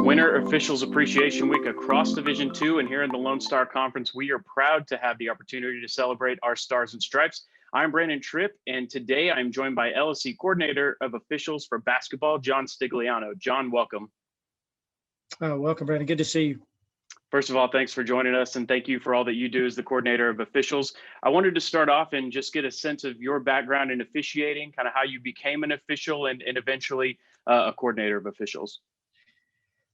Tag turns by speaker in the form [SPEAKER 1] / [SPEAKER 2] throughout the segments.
[SPEAKER 1] Winter Officials Appreciation Week across Division II, and here in the Lone Star Conference, we are proud to have the opportunity to celebrate our Stars and Stripes. I'm Brandon Tripp, and today I'm joined by LSC Coordinator of Officials for Basketball, Jon Stigliano. Jon, welcome.
[SPEAKER 2] Welcome, Brandon. Good to see you.
[SPEAKER 1] First of all, thanks for joining us, and thank you for all that you do as the Coordinator of Officials. I wanted to start off and just get a sense of your background in officiating, kind of how you became an official and eventually a Coordinator of Officials.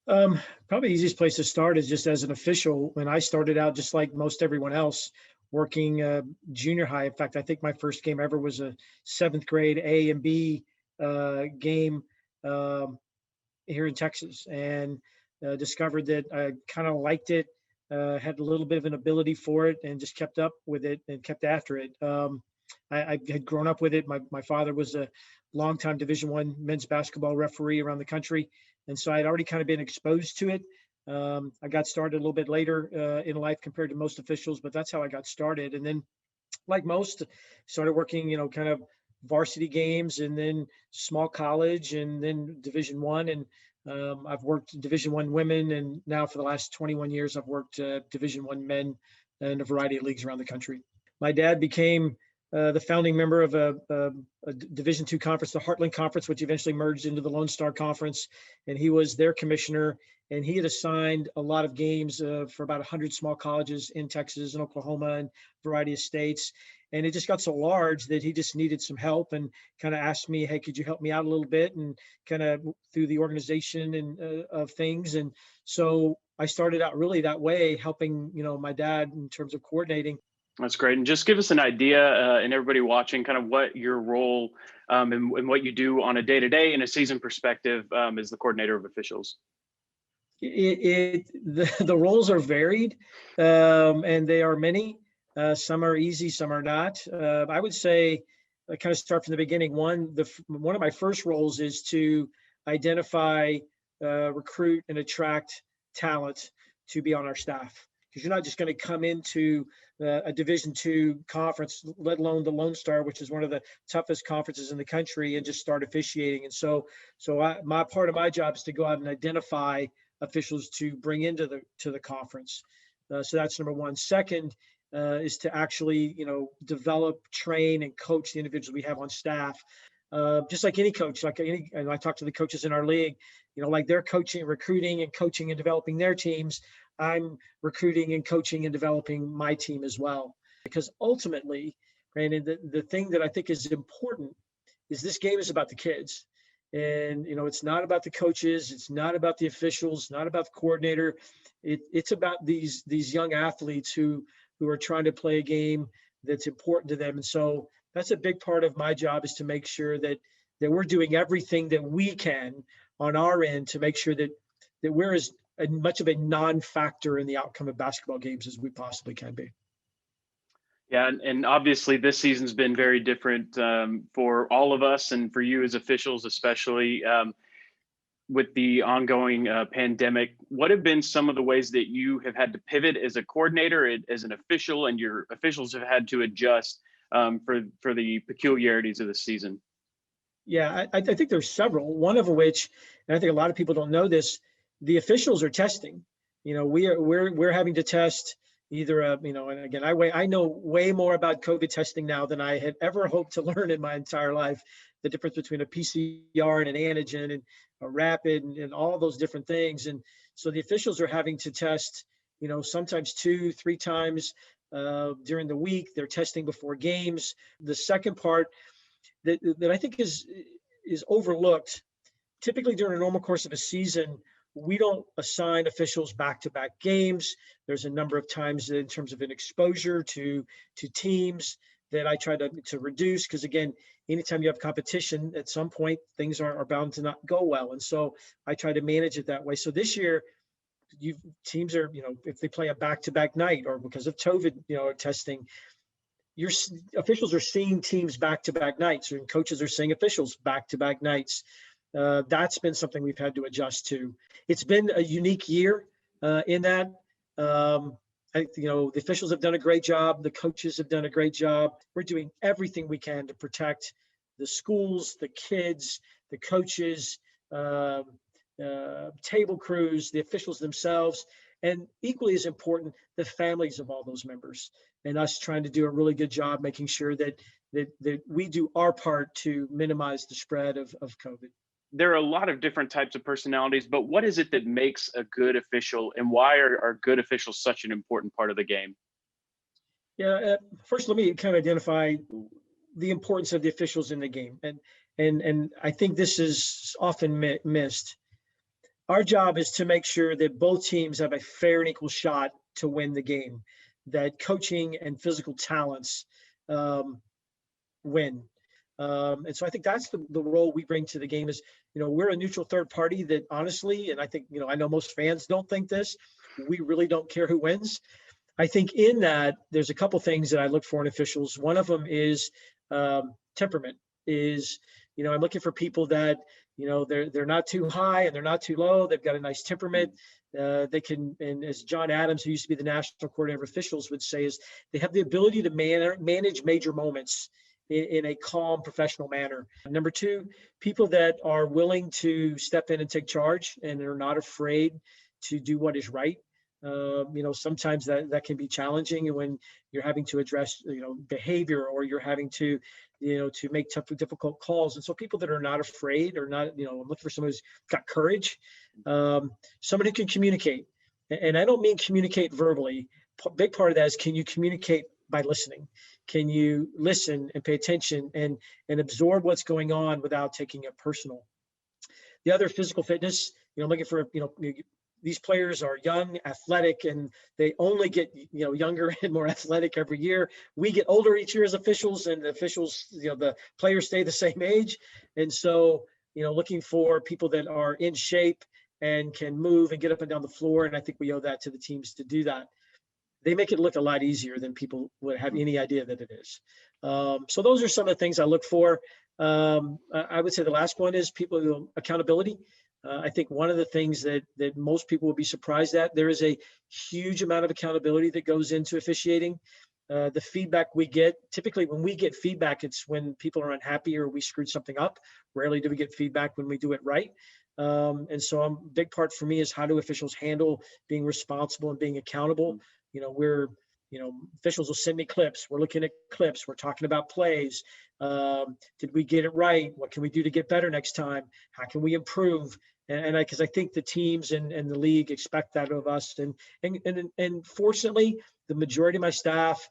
[SPEAKER 2] Probably the easiest place to start is just as an official. When I started out, just like most everyone else, working junior high. In fact, I think my first game ever was a 7th grade A and B game here in Texas, and discovered that I kind of liked it, had a little bit of an ability for it, and just kept up with it and kept after it. I had grown up with it. My father was a longtime Division I men's basketball referee around the country. And so I'd already kind of been exposed to it. I got started a little bit later in life compared to most officials, but that's how I got started. And then, like most, started working, kind of varsity games, and then small college, and then Division I. And I've worked Division I women, and now for the last 21 years, I've worked Division I men in a variety of leagues around the country. My dad became the founding member of a Division II conference, the Heartland Conference, which eventually merged into the Lone Star Conference, and he was their commissioner. And he had assigned a lot of games for about 100 small colleges in Texas and Oklahoma and a variety of states. And it just got so large that he just needed some help, and kind of asked me, hey, could you help me out a little bit, and kind of through the organization and of things. And so I started out really that way, helping, my dad in terms of coordinating.
[SPEAKER 1] That's great. And just give us an idea, and everybody watching, kind of what your role and what you do on a day-to-day and a season perspective as the Coordinator of Officials.
[SPEAKER 2] The roles are varied, and they are many. Some are easy, some are not. I would say, I kind of start from the beginning. One of my first roles is to identify, recruit, and attract talent to be on our staff. Because you're not just going to come into a Division II conference, let alone the Lone Star, which is one of the toughest conferences in the country, and just start officiating. And so my part of my job is to go out and identify officials to bring into the conference. So that's number one. Second is to actually, develop, train, and coach the individuals we have on staff. Just like any coach, and I talk to the coaches in our league, like they're coaching, recruiting, and coaching and developing their teams. I'm recruiting and coaching and developing my team as well. Because ultimately, Brandon, the thing that I think is important is this game is about the kids. And, it's not about the coaches. It's not about the officials, not about the coordinator. It's about these young athletes who are trying to play a game that's important to them. And so that's a big part of my job, is to make sure that we're doing everything that we can on our end to make sure that we're as much of a non-factor in the outcome of basketball games as we possibly can be.
[SPEAKER 1] Yeah, and obviously this season's been very different for all of us, and for you as officials, especially with the ongoing pandemic. What have been some of the ways that you have had to pivot as a coordinator, as an official, and your officials have had to adjust for the peculiarities of the season?
[SPEAKER 2] Yeah, I think there's several. One of which, and I think a lot of people don't know this, the officials are testing. We're having to test either and again, I know way more about COVID testing now than I had ever hoped to learn in my entire life. The difference between a PCR and an antigen and a rapid and all those different things. And so the officials are having to test, sometimes 2-3 times during the week. They're testing before games. The second part that I think is overlooked, typically during a normal course of a season, we don't assign officials back-to-back games. There's a number of times in terms of an exposure to teams that I try to reduce, because again, anytime you have competition, at some point things are bound to not go well. And so I try to manage it that way. So this year, teams are, if they play a back-to-back night, or because of COVID, testing, your officials are seeing teams back-to-back nights, and coaches are seeing officials back-to-back nights. That's been something we've had to adjust to. It's been a unique year in that, the officials have done a great job. The coaches have done a great job. We're doing everything we can to protect the schools, the kids, the coaches, table crews, the officials themselves, and equally as important, the families of all those members, and us trying to do a really good job making sure that we do our part to minimize the spread of COVID.
[SPEAKER 1] There are a lot of different types of personalities, but what is it that makes a good official, and why are good officials such an important part of the game?
[SPEAKER 2] Yeah, first let me kind of identify the importance of the officials in the game, and I think this is often missed. Our job is to make sure that both teams have a fair and equal shot to win the game, that coaching and physical talents win. And so I think that's the role we bring to the game is, we're a neutral third party that honestly, and I think, I know most fans don't think this, we really don't care who wins. I think in that there's a couple things that I look for in officials. One of them is temperament. I'm looking for people that, they're not too high and they're not too low. They've got a nice temperament. They can, and as John Adams, who used to be the national coordinator of officials, would say, is they have the ability to manage major moments in a calm, professional manner. Number two, people that are willing to step in and take charge and are not afraid to do what is right. Sometimes that can be challenging when you're having to address, behavior, or you're having to, to make tough, difficult calls. And so people that are not afraid, or not, I'm looking for someone who's got courage, someone who can communicate. And I don't mean communicate verbally. Big part of that is, can you communicate by listening? Can you listen and pay attention and absorb what's going on without taking it personal? The other, physical fitness, I'm looking for, these players are young, athletic, and they only get, younger and more athletic every year. We get older each year as officials, and the officials, the players stay the same age. And so, looking for people that are in shape and can move and get up and down the floor. And I think we owe that to the teams to do that. They make it look a lot easier than people would have any idea that it is. So those are some of the things I look for. I would say the last one is people, accountability. I think one of the things that most people will be surprised at, there is a huge amount of accountability that goes into officiating. The feedback we get, typically when we get feedback, it's when people are unhappy or we screwed something up. Rarely do we get feedback when we do it right. And so a big part for me is, how do officials handle being responsible and being accountable? Officials will send me clips. We're looking at clips. We're talking about plays. Did we get it right? What can we do to get better next time? How can we improve? Because I think the teams and the league expect that of us. And fortunately, the majority of my staff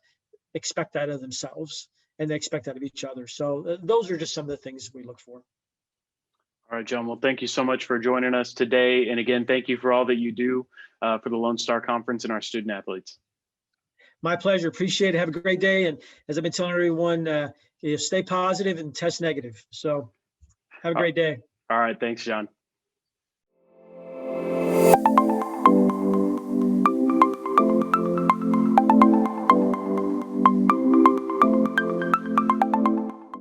[SPEAKER 2] expect that of themselves, and they expect that of each other. So those are just some of the things we look for.
[SPEAKER 1] All right, John. Well, thank you so much for joining us today. And again, thank you for all that you do for the Lone Star Conference and our student athletes.
[SPEAKER 2] My pleasure. Appreciate it. Have a great day. And as I've been telling everyone, stay positive and test negative. So have a great day.
[SPEAKER 1] All right. Thanks, John.